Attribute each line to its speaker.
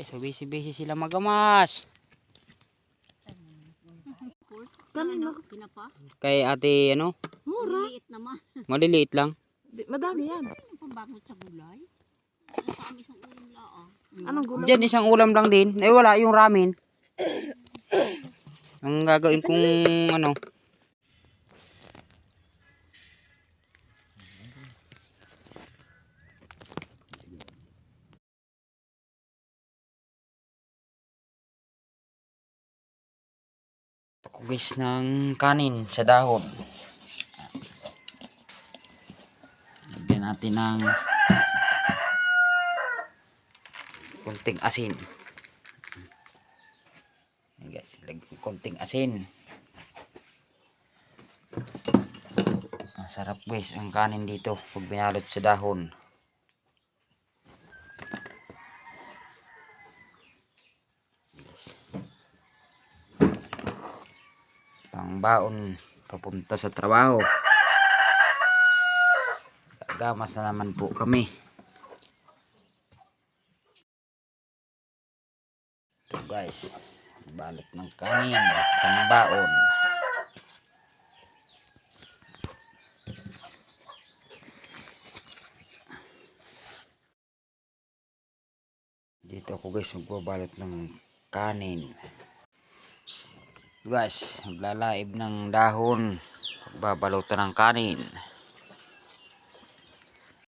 Speaker 1: Guys, so busy sila magamas.
Speaker 2: Kanino? Pinapa?
Speaker 1: Kay ate ano?
Speaker 2: Mura. Maliliit naman.
Speaker 1: Maliliit lang.
Speaker 2: Madami yan. Ano pang bakit sa gulay? Sa amin isang ulam lang. Anong gulay?
Speaker 1: Diyan isang ulam lang din. Eh wala yung ramen. Ang gagawin kong ano. Guys ng kanin sa dahon. Lagyan natin ng konting asin. Ayan guys, lagyan konting asin. Masarap guys ang kanin dito pag binalot sa dahon. Pangbaon papunta sa trabaho. Gamas na naman po kami. Ito guys, balot ng kanin pangbaon. Dito ako guys magbabalot ng kanin. Guys, maglalaib ng dahon, babalutan ng kanin.